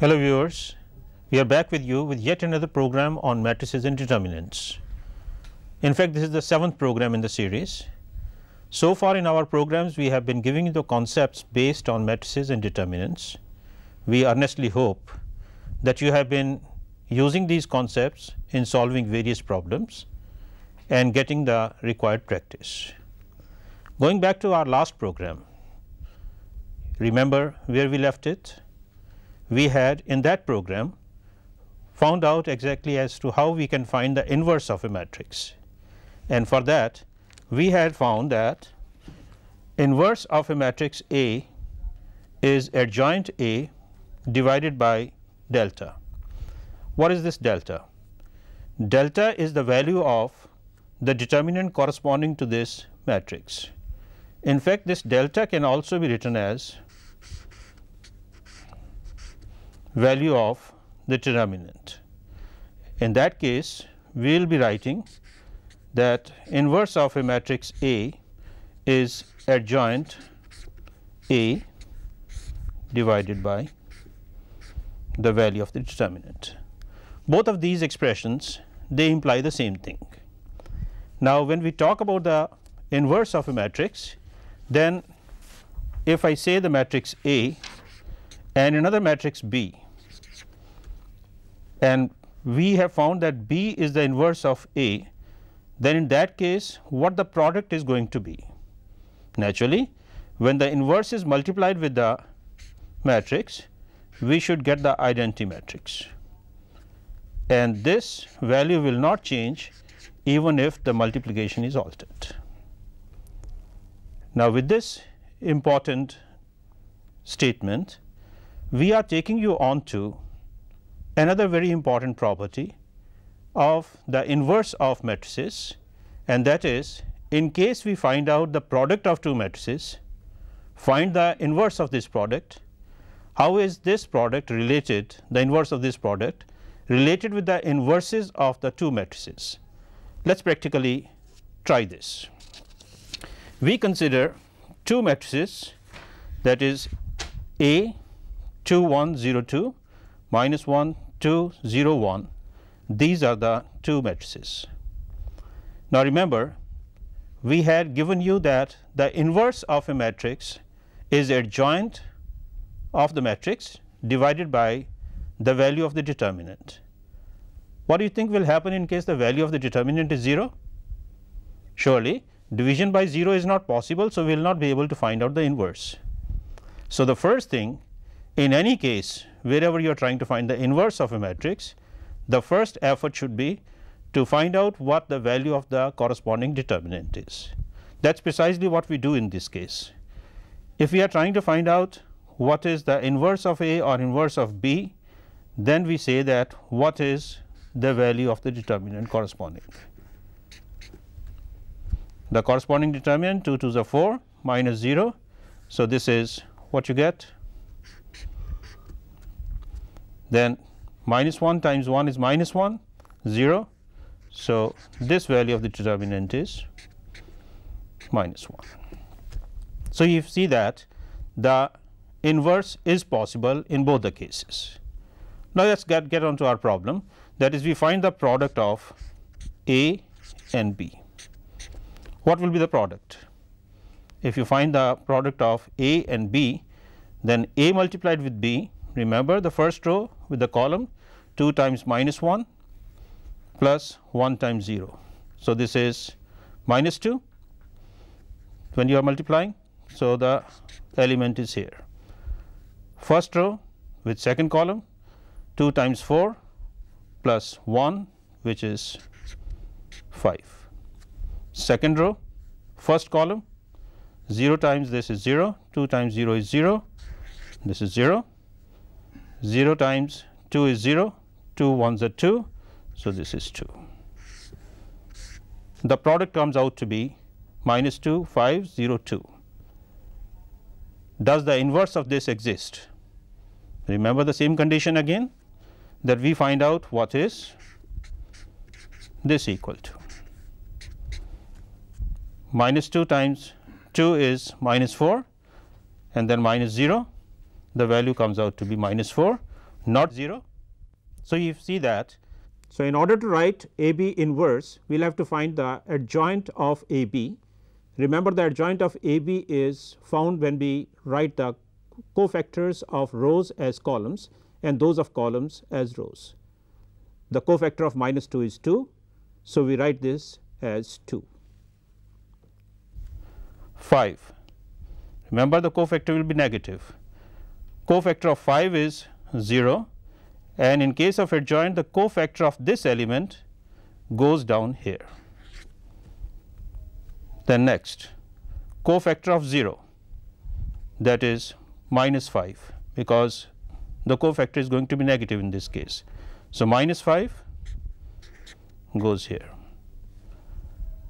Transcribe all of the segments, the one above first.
Hello viewers, we are back with you with yet another program on matrices and determinants. In fact, this is the 7th program in the series. So far in our programs, we have been giving you the concepts based on matrices and determinants. We earnestly hope that you have been using these concepts in solving various problems and getting the required practice. Going back to our last program, remember where we left it? We had in that program found out exactly as to how we can find the inverse of a matrix, and for that we had found that inverse of a matrix A is adjoint A divided by delta. What is this delta? Delta is the value of the determinant corresponding to this matrix. In fact, this delta can also be written as value of the determinant. In that case, we will be writing that inverse of a matrix A is adjoint A divided by the value of the determinant. Both of these expressions, they imply the same thing. Now, when we talk about the inverse of a matrix, then if I say the matrix A and another matrix B, and we have found that B is the inverse of A, then in that case what the product is going to be? Naturally, when the inverse is multiplied with the matrix, we should get the identity matrix, and this value will not change even if the multiplication is altered. Now, with this important statement, we are taking you on to another very important property of the inverse of matrices, and that is, in case we find out the product of two matrices, find the inverse of this product. How is this product related, the inverse of this product related with the inverses of the two matrices? Let us practically try this. We consider two matrices, that is A 2 1 0 2 minus 1 2 0 1. These are the two matrices. Now, remember, we had given you that the inverse of a matrix is adjoint of the matrix divided by the value of the determinant. What do you think will happen in case the value of the determinant is 0? Surely division by 0 is not possible, so we will not be able to find out the inverse. So, the first thing, in any case wherever you are trying to find the inverse of a matrix, the first effort should be to find out what the value of the corresponding determinant is. That is precisely what we do in this case. If we are trying to find out what is the inverse of A or inverse of B, then we say that what is the value of the determinant corresponding. The corresponding determinant 2 2s are 4 minus 0. So, this is what you get. Then minus 1 times 1 is minus 1, 0. So, this value of the determinant is minus 1. So, you see that the inverse is possible in both the cases. Now, let us get on to our problem, that is, we find the product of A and B. What will be the product? If you find the product of A and B, then A multiplied with B, remember the first row with the column 2 times minus 1 plus 1 times 0. So, this is minus 2 when you are multiplying. So, the element is here. First row with second column, 2 times 4 plus 1, which is 5. Second row, first column, 0 times this is 0, 2 times 0 is 0, this is 0, 0 times 2 is 0, 2 ones are 2, so this is 2. The product comes out to be minus 2, 5, 0, 2. Does the inverse of this exist? Remember the same condition again, that we find out what is this equal to. Minus 2 times 2 is minus 4 and then minus 0, the value comes out to be minus 4, not 0. So, you see that. So, in order to write A B inverse, we will have to find the adjoint of A B. Remember, the adjoint of A B is found when we write the cofactors of rows as columns and those of columns as rows. The cofactor of minus 2 is 2. So, we write this as 2. 5. Remember, the cofactor will be negative. Cofactor of 5 is 0, and in case of adjoint, the cofactor of this element goes down here. Then next, cofactor of 0, that is minus 5, because the cofactor is going to be negative in this case. So, minus 5 goes here.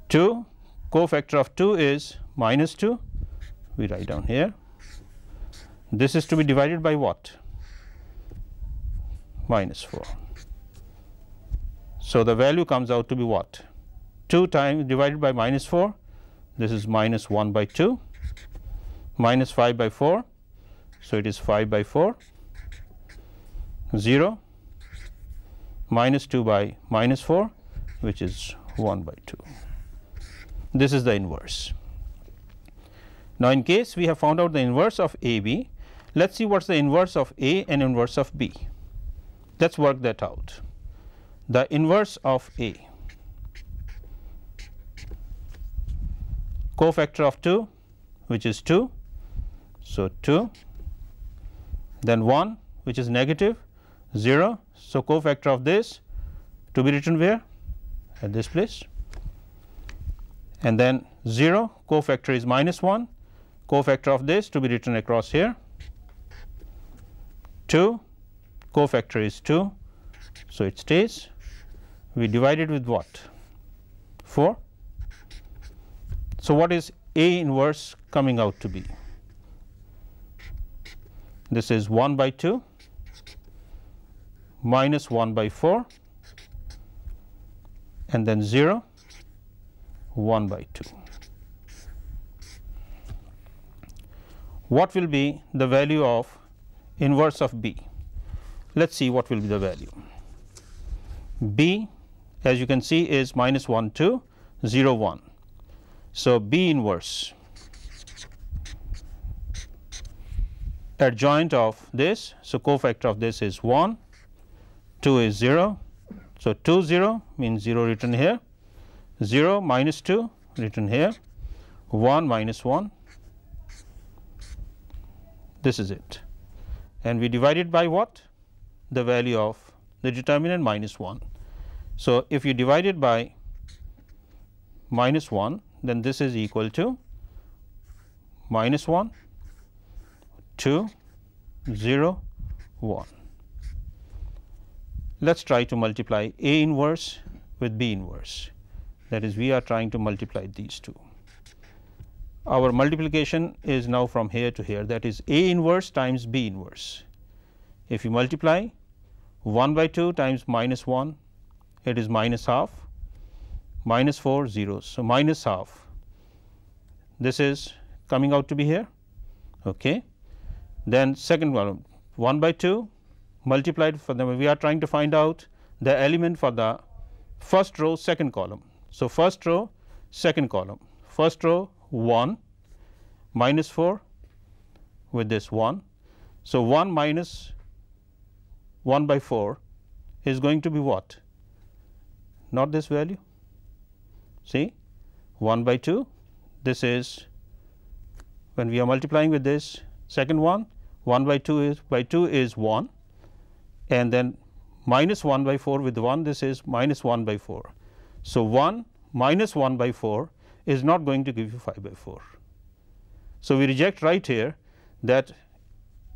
2, cofactor of 2 is minus 2, we write down here. This is to be divided by what? Minus 4. So, the value comes out to be what? 2 times divided by minus 4, this is minus 1 by 2, minus 5 by 4. So, it is 5 by 4, 0, minus 2 by minus 4, which is 1 by 2. This is the inverse. Now, in case we have found out the inverse of A B, let us see what is the inverse of A and inverse of B. Let us work that out. The inverse of A, cofactor of 2, which is 2. So, 2, then 1, which is negative, 0. So, cofactor of this to be written where? At this place. And then 0, cofactor is minus 1, cofactor of this to be written across here. 2, cofactor is 2, so it stays. We divide it with what? 4. So, what is A inverse coming out to be? This is 1 by 2 minus 1 by 4 and then 0, 1 by 2. What will be the value of inverse of B? Let us see what will be the value. B, as you can see, is minus 1 2 0 1. So, B inverse adjoint of this. So, cofactor of this is 1, 2 is 0. So, 2 0 means 0 written here, 0 minus 2 written here, 1 minus 1, this is it, and we divide it by what? The value of the determinant minus 1. So, if you divide it by minus 1, then this is equal to minus 1, 2, 0, 1. Let us try to multiply A inverse with B inverse, that is, we are trying to multiply these two. Our multiplication is now from here to here, that is A inverse times B inverse. If you multiply 1 by 2 times minus 1, it is minus half, minus 4 zeros. So, minus half, this is coming out to be here. Okay. Then second one, 1 by 2 multiplied for them, we are trying to find out the element for the first row second column. So, first row second column, first row 1 minus 4 with this 1. So, 1 minus 1 by 4 is going to be what? Not this value. See, 1 by 2, this is when we are multiplying with this second one, 1 by 2 is 1, and then minus 1 by 4 with 1, this is minus 1 by 4. So, 1 minus 1 by 4 is not going to give you 5 by 4. So, we reject right here that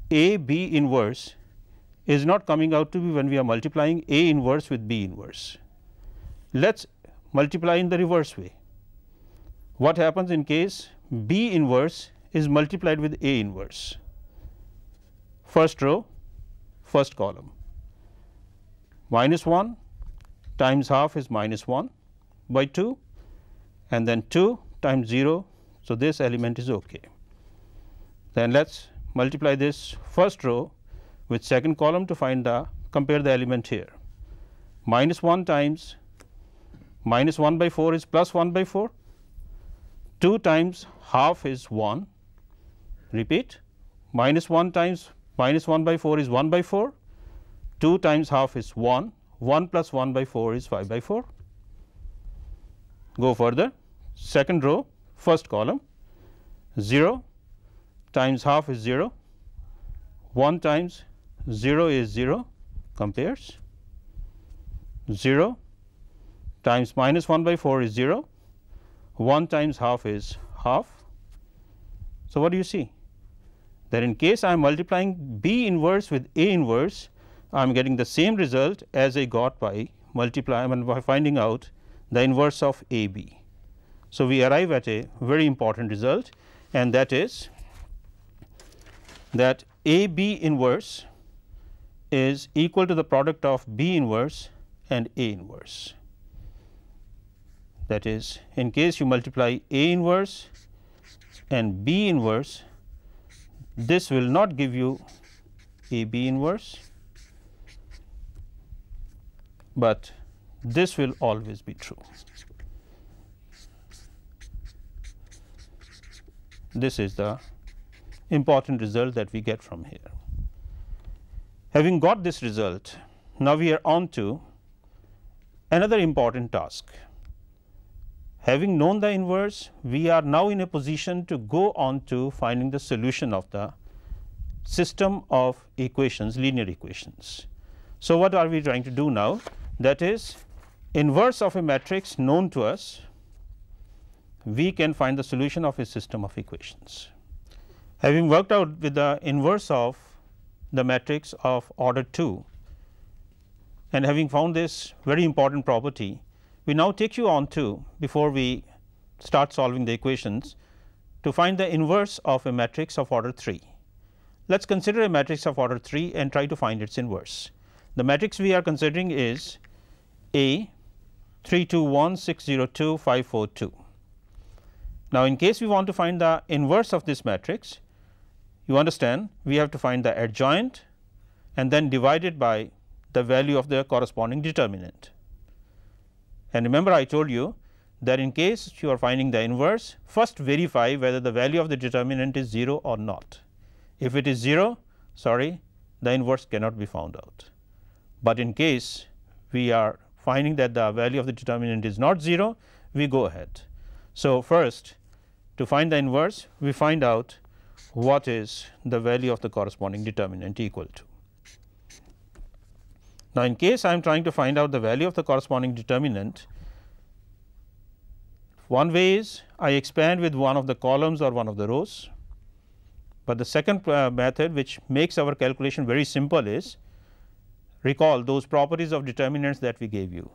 A B inverse is not coming out to be when we are multiplying A inverse with B inverse. Let us multiply in the reverse way. What happens in case B inverse is multiplied with A inverse? First row, first column, minus 1 times half is minus 1 by 2, and then 2 times 0. So, this element is okay. Then let us multiply this first row with second column to find the compare the element here. Minus 1 times minus 1 by 4 is plus 1 by 4, 2 times half is 1, repeat, minus 1 times minus 1 by 4 is 1 by 4, 2 times half is 1, 1 plus 1 by 4 is 5 by 4. Go further, second row, first column, 0 times half is 0, 1 times 0 is 0, compares, 0 times minus 1 by 4 is 0, 1 times half is half. So, what do you see? That in case I am multiplying B inverse with A inverse, I am getting the same result as I got by by finding out the inverse of A B. So, we arrive at a very important result, and that is that A B inverse is equal to the product of B inverse and A inverse. That is, in case you multiply A inverse and B inverse, this will not give you A B inverse, but this will always be true. This is the important result that we get from here. Having got this result, now we are on to another important task. Having known the inverse, we are now in a position to go on to finding the solution of the system of equations, linear equations. So, what are we trying to do now? That is, inverse of a matrix known to us, we can find the solution of a system of equations. Having worked out with the inverse of the matrix of order 2 and having found this very important property, we now take you on to, before we start solving the equations, to find the inverse of a matrix of order 3. Let us consider a matrix of order 3 and try to find its inverse. The matrix we are considering is A 3 2 1 6 0 2 5 4 2. Now, in case we want to find the inverse of this matrix, you understand we have to find the adjoint and then divide it by the value of the corresponding determinant. And remember, I told you that in case you are finding the inverse, first verify whether the value of the determinant is 0 or not. If it is 0, sorry, the inverse cannot be found out. But in case we are finding that the value of the determinant is not 0, we go ahead. So, first to find the inverse, we find out what is the value of the corresponding determinant equal to. Now, in case I am trying to find out the value of the corresponding determinant, one way is I expand with one of the columns or one of the rows, but the second method, which makes our calculation very simple, is recall those properties of determinants that we gave you,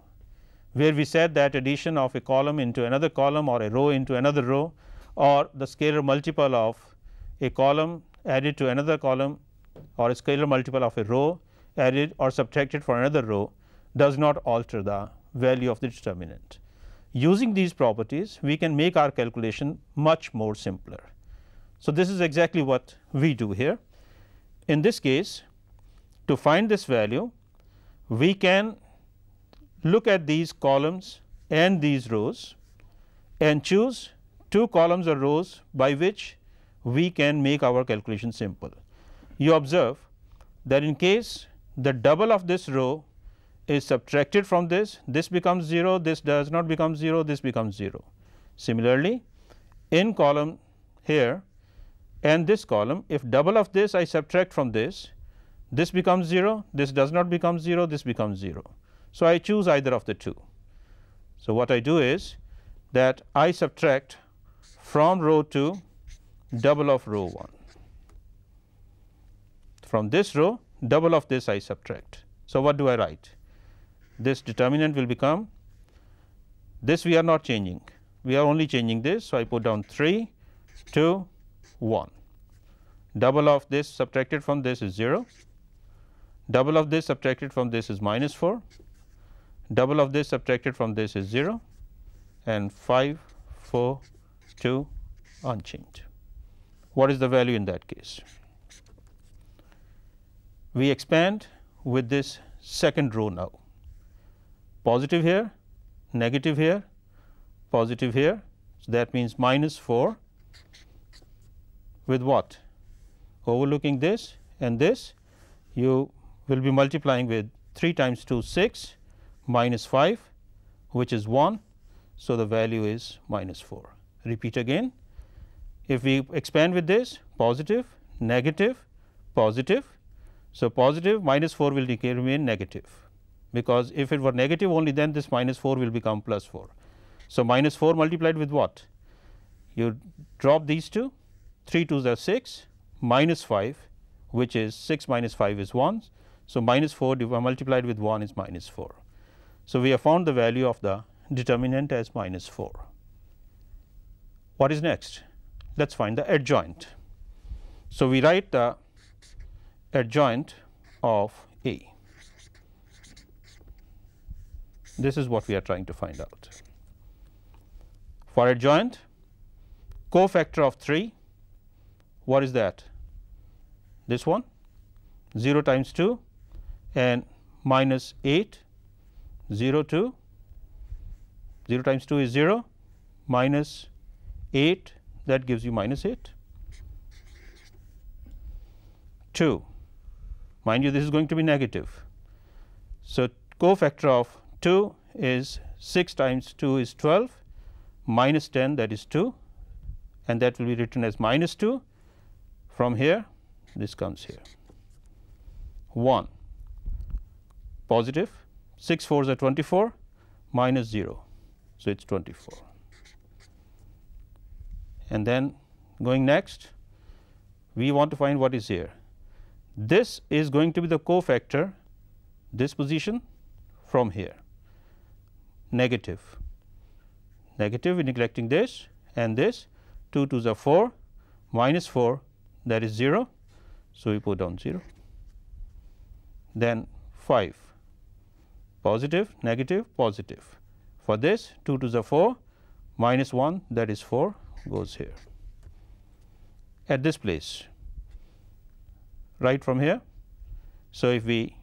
where we said that addition of a column into another column or a row into another row, or the scalar multiple of a column added to another column, or a scalar multiple of a row added or subtracted for another row, does not alter the value of the determinant. Using these properties, we can make our calculation much more simpler. So, this is exactly what we do here. In this case, to find this value, we can look at these columns and these rows and choose two columns or rows by which we can make our calculation simple. You observe that in case the double of this row is subtracted from this, this becomes 0, this does not become 0, this becomes 0. Similarly, in column here, and this column, if double of this I subtract from this becomes 0, this does not become 0, this becomes 0. So, I choose either of the two. So, what I do is that I subtract from row 2 double of row 1. From this row double of this I subtract. So, what do I write? This determinant will become, this we are not changing, we are only changing this. So, I put down 3, 2, 1. Double of this subtracted from this is 0, double of this subtracted from this is minus 4, double of this subtracted from this is 0, and 5, 4, 2 unchanged. What is the value in that case? We expand with this second row now, positive here, negative here, positive here. So, that means minus 4 with what? Overlooking this and this, you will be multiplying with 3 times 2 6 minus 5, which is 1. So, the value is minus 4. Repeat again, if we expand with this positive, negative, positive. So, positive minus 4 will remain negative, because if it were negative only, then this minus 4 will become plus 4. So, minus 4 multiplied with what? You drop these two, 3 2s are 6, minus 5, which is 6 minus 5 is 1. So, minus 4 multiplied with 1 is minus 4. So, we have found the value of the determinant as minus 4. What is next? Let us find the adjoint. So, we write the adjoint of A. This is what we are trying to find out. For adjoint, cofactor of 3, what is that? This one, 0 times 2 and minus 8, 0 2, 0 times 2 is 0, minus 8, that gives you minus 8. 2, mind you, this is going to be negative. So, cofactor of 2 is 6 times 2 is 12, minus 10, that is 2, and that will be written as minus 2. From here this comes here, 1 positive, 6 4s are 24, minus 0. So, it is 24. And then going next, we want to find what is here. This is going to be the cofactor, this position from here, negative, negative, we are neglecting this and this, 2 2s are 4, minus 4, that is 0. So, we put down 0. Then 5, positive, negative, positive. For this 2 2s are 4, minus 1, that is 4, goes here. At this place, right from here. So, if we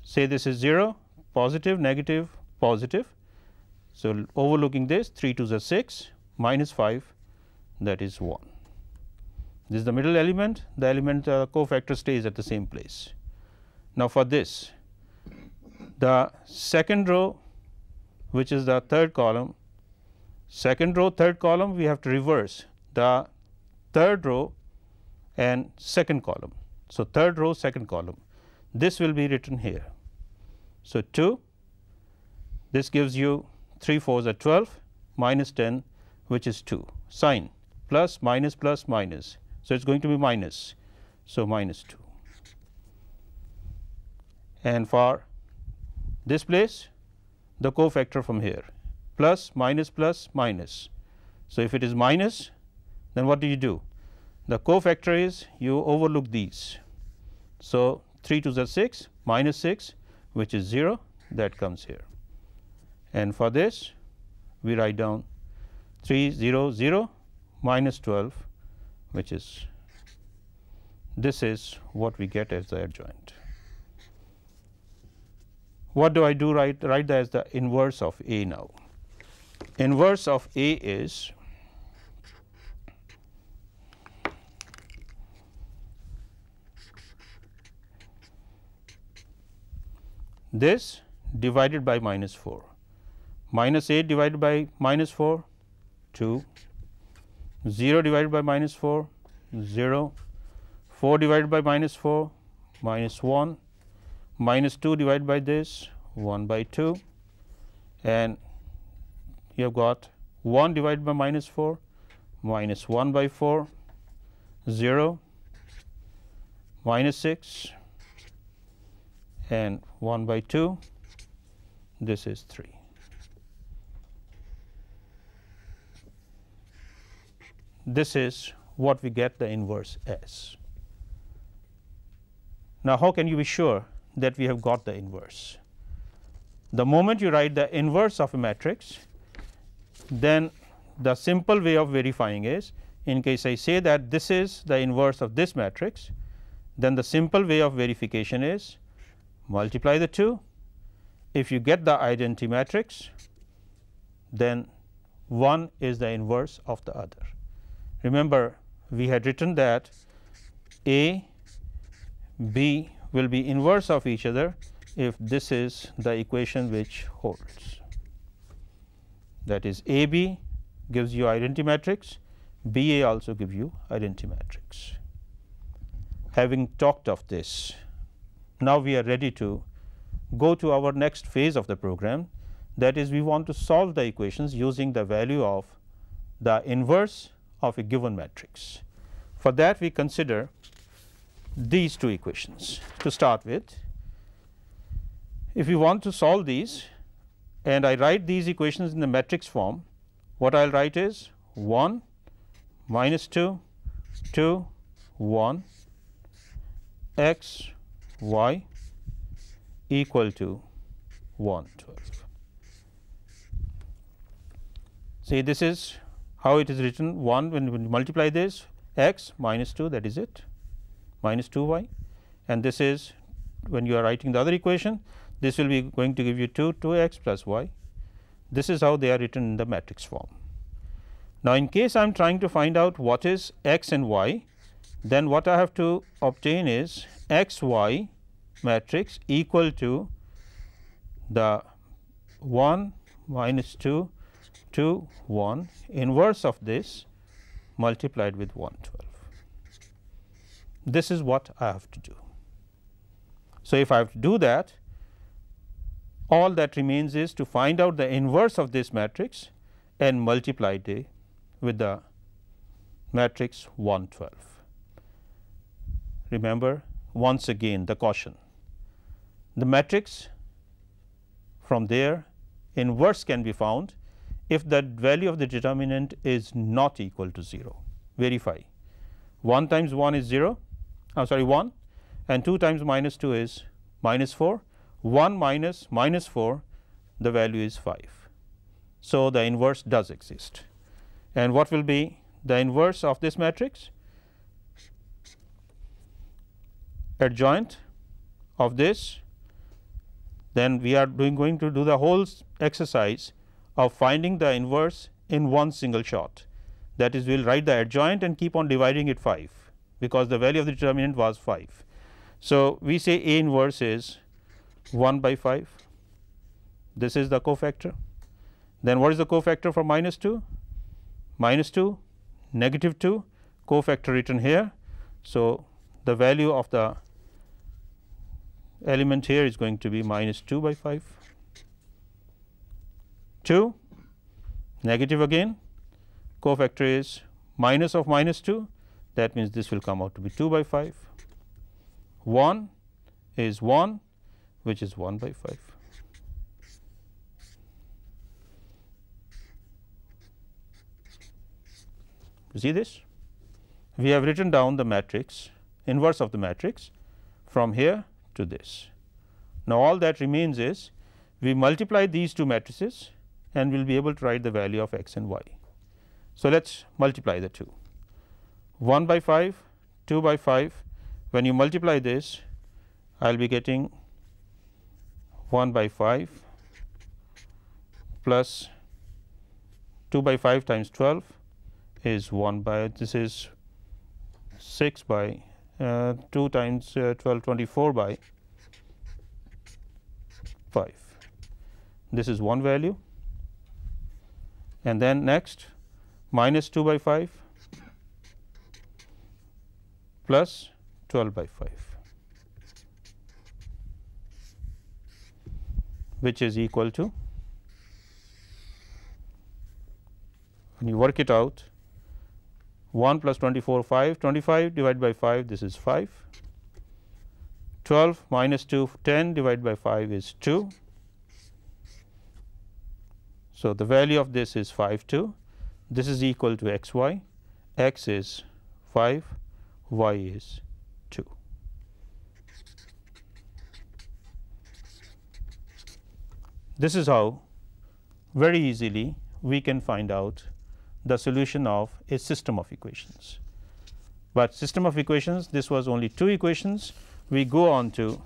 say this is 0, positive, negative, positive. So, overlooking this 3 2s are 6, minus 5, that is 1. This is the middle element, the element cofactor stays at the same place. Now, for this, the second row, which is the third column, second row, third column, we have to reverse the third row and second column. So, third row, second column, this will be written here. So, 2, this gives you 3 4s are 12, minus 10, which is 2, sign plus minus plus minus. So, it is going to be minus. So, minus 2, and for this place the cofactor from here, plus minus plus minus. So, if it is minus, then what do you do? The cofactor is you overlook these. So, 3 2s are 6, minus 6, which is 0, that comes here, and for this we write down 3 0 0 minus 12, which is, this is what we get as the adjoint. What do I do? Write that as the inverse of A now. Inverse of A is this divided by minus 4, minus 8 divided by minus 4, 2, 0 divided by minus 4, 0, 4 divided by minus 4 minus 1, minus 2 divided by this 1 by 2, and you have got 1 divided by minus 4 minus 1 by 4, 0, minus 6 and 1 by 2, this is 3. This is what we get the inverse as. Now, how can you be sure that we have got the inverse? The moment you write the inverse of a matrix, then the simple way of verifying is, in case I say that this is the inverse of this matrix, then the simple way of verification is multiply the two. If you get the identity matrix, then one is the inverse of the other. Remember, we had written that A, B will be inverse of each other if this is the equation which holds. That is, A B gives you identity matrix, B A also gives you identity matrix. Having talked of this, now we are ready to go to our next phase of the program, that is, we want to solve the equations using the value of the inverse of a given matrix. For that, we consider these two equations to start with. If we want to solve these and I write these equations in the matrix form, what I will write is 1 minus 2 2 1 x y equal to 1 12. See, this is how it is written. 1, when we multiply this x minus 2, that is it, minus 2 y, and this is when you are writing the other equation, this will be going to give you 2 x plus y. This is how they are written in the matrix form. Now, in case I am trying to find out what is x and y, then what I have to obtain is x y matrix equal to the 1 minus 2 2 1 inverse of this multiplied with 112. This is what I have to do. So, if I have to do that, all that remains is to find out the inverse of this matrix and multiply it with the matrix 112. Remember, once again the caution, the matrix from there inverse can be found if the value of the determinant is not equal to 0. Verify 1 times 1 is 0, 1, and 2 times minus 2 is minus 4, 1 minus minus 4, the value is 5. So, the inverse does exist. And what will be the inverse of this matrix? Adjoint of this, then we are going to do the whole exercise of finding the inverse in one single shot. That is, we will write the adjoint and keep on dividing it 5, because the value of the determinant was 5. So, we say A inverse is 1 by 5, this is the cofactor. Then what is the cofactor for minus 2? Minus 2, negative 2, cofactor written here. So, the value of the element here is going to be minus 2 by 5, 2, negative again, cofactor is minus of minus 2, that means this will come out to be 2 by 5, 1 is 1, which is 1 by 5. You see this? We have written down the matrix, inverse of the matrix from here to this. Now, all that remains is we multiply these two matrices and we will be able to write the value of x and y. So, let us multiply the two, 1 by 5, 2 by 5. When you multiply this, I will be getting 1 by 5 plus 2 by 5 times 12 is 1 by, this is 6 by 2 times 12, 24 by 5. This is one value, and then next minus 2 by 5 plus 12 by 5, which is equal to, when you work it out, 1 plus 24 5, 25 divided by 5, this is 5, 12 minus 2 10 divided by 5 is 2. So, the value of this is 5 2, this is equal to x y, x is 5, y is 2. This is how very easily we can find out the solution of a system of equations. But system of equations, this was only 2 equations. We go on to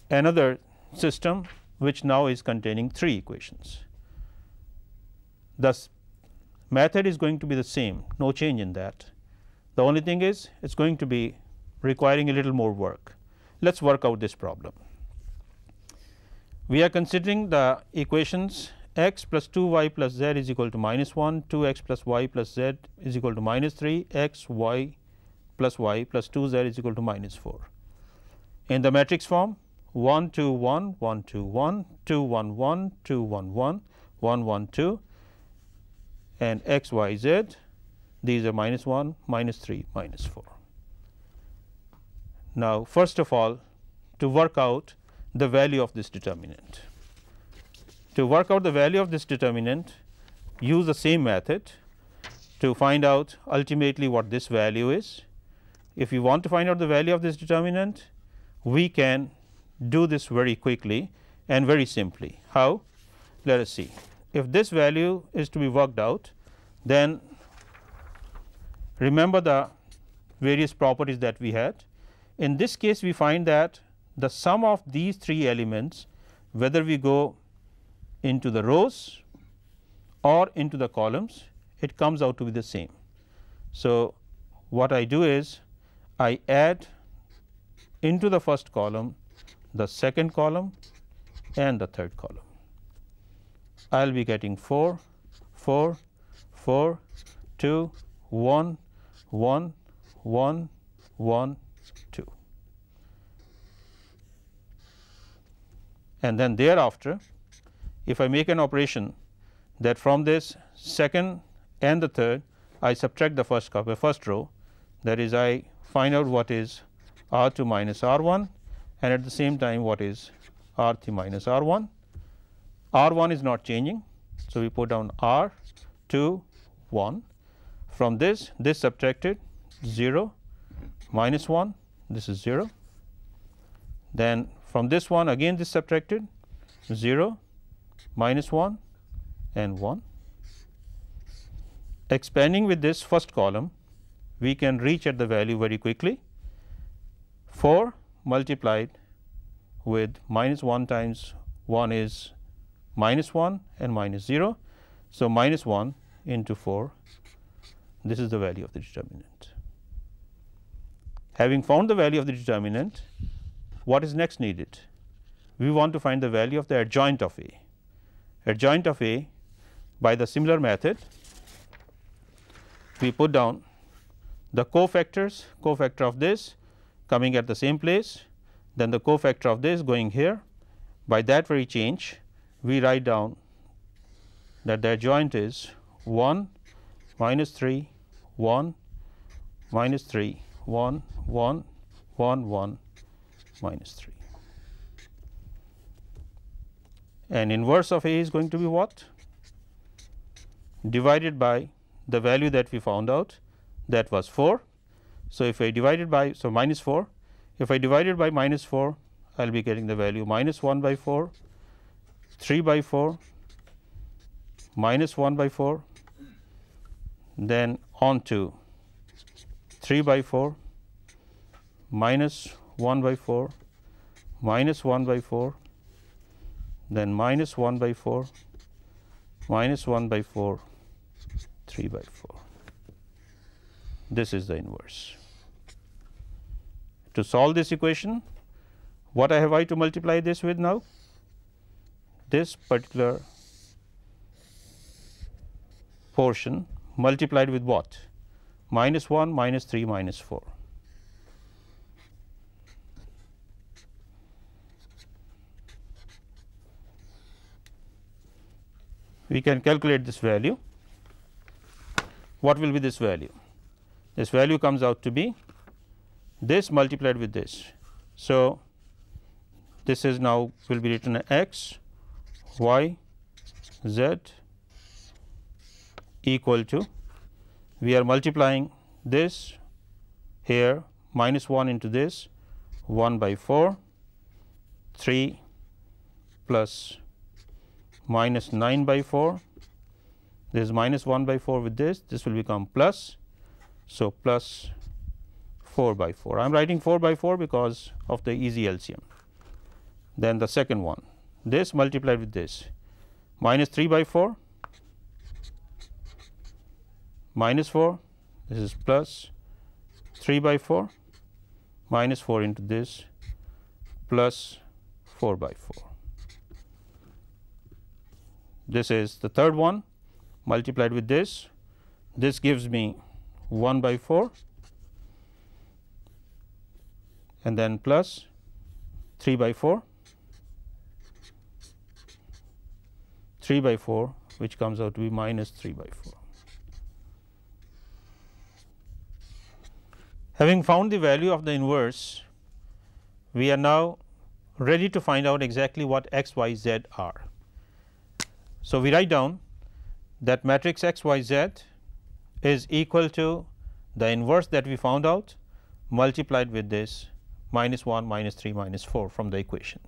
another system which now is containing 3 equations. Thus, method is going to be the same, no change in that. The only thing is it is going to be requiring a little more work. Let us work out this problem. We are considering the equations x plus 2 y plus z is equal to minus 1, 2 x plus y plus z is equal to minus 3, x y plus 2 z is equal to minus 4. In the matrix form 1 2 1, 1 2 1, 2 1 1, 2 1 1, 1 1 2 and x y z, these are minus 1, minus 3, minus 4. Now, first of all, to work out the value of this determinant. To work out the value of this determinant, use the same method to find out ultimately what this value is. If you want to find out the value of this determinant, we can do this very quickly and very simply. How? Let us see. If this value is to be worked out, then remember the various properties that we had. In this case, we find that the sum of these 3 elements, whether we go into the rows or into the columns, it comes out to be the same. So, what I do is I add into the first column the second column and the third column. I will be getting 4 4 4 2 1 1 1 1 2, and then thereafter if I make an operation that from this second and the third I subtract the first row, that is I find out what is R 2 minus R 1 and at the same time what is R 3 minus R 1. R 1 is not changing. So, we put down R 2 1, from this subtracted 0 minus 1, this is 0, then from this one again this subtracted 0 minus 1 and 1. Expanding with this first column, we can reach at the value very quickly. 4 multiplied with minus 1 times 1 is minus 1 and minus 0. So, minus 1 into 4, this is the value of the determinant. Having found the value of the determinant, what is next needed? We want to find the value of the adjoint of A. Adjoint of A, by the similar method, we put down the cofactors, cofactor of this coming at the same place, then the cofactor of this going here. By that very change, we write down that the adjoint is 1 minus 3 1 minus 3 1 1 1 1 minus 3, and inverse of A is going to be what? Divided by the value that we found out, that was 4. So, if I divided by, so minus 4, if I divided by minus 4, I will be getting the value minus 1 by 4, 3 by 4, minus 1 by 4, then on to 3 by 4, minus 1 by 4, minus 1 by 4, then minus 1 by 4, minus 1 by 4, 3 by 4. This is the inverse. To solve this equation, what I have I to multiply this with now? This particular portion multiplied with what? Minus 1, minus 3, minus 4. we can calculate this value. What will be this value? This value comes out to be this multiplied with this. So, this is now will be written as x y z equal to, we are multiplying this here minus 1 into this 1 by 4, 3 plus minus 9 by 4, this is minus 1 by 4 with this will become plus. So, plus 4 by 4. I am writing 4 by 4 because of the easy LCM. Then the second one, this multiplied with this minus 3 by 4, minus 4, this is plus 3 by 4, minus 4 into this plus 4 by 4. This is the third one multiplied with this gives me 1 by 4 and then plus 3 by 4, 3 by 4 which comes out to be minus 3 by 4. Having found the value of the inverse, we are now ready to find out exactly what x, y, z are. So, we write down that matrix x, y, z is equal to the inverse that we found out multiplied with this minus 1, minus 3, minus 4 from the equation.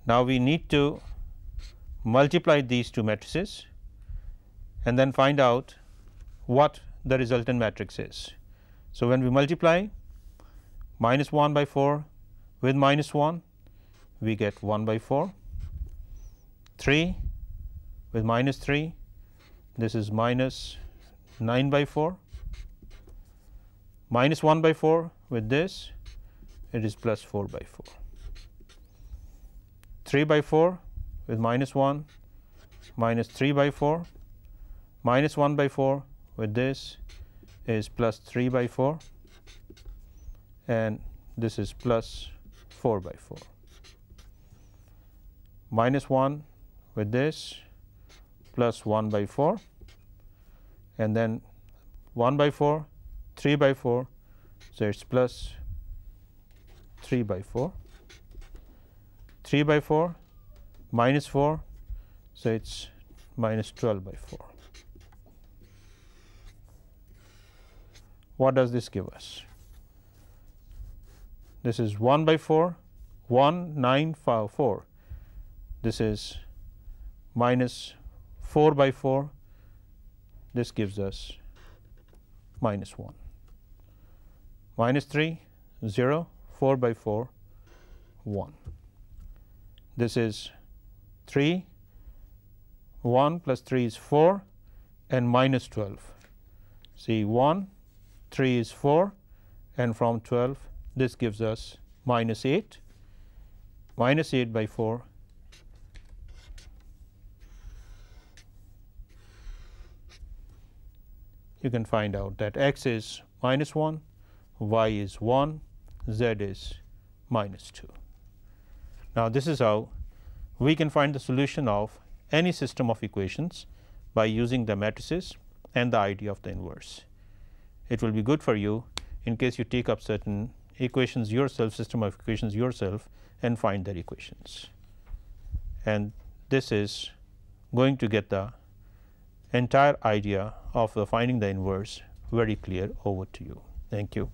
Now, we need to multiply these two matrices and then find out what the resultant matrix is. So, when we multiply minus 1 by 4 with minus 1, we get 1 by 4, 3 with minus 3, this is minus 9 by 4, minus 1 by 4 with this, it is plus 4 by 4, 3 by 4 with minus 1, minus 3 by 4, minus 1 by 4 with this is plus 3 by 4 and this is plus 4 by 4, minus 1 with this plus 1 by 4 and then 1 by 4, 3 by 4. So, it is plus 3 by 4, 3 by 4 minus 4. So, it is minus 12 by 4. What does this give us? This is 1 by 4, 1, 9, 5, 4. This is minus 4 by 4. This gives us minus 1. Minus 3, 0, 4 by 4, 1. This is 3, 1 plus 3 is 4 and minus 12. See 1, 3 is 4 and from 12 this gives us minus 8, minus 8 by 4 . You can find out that x is minus 1, y is 1, z is minus 2. Now, this is how we can find the solution of any system of equations by using the matrices and the idea of the inverse. It will be good for you in case you take up certain equations yourself, system of equations yourself and find their equations. And this is going to get the entire idea of the finding the inverse very clear over to you. Thank you.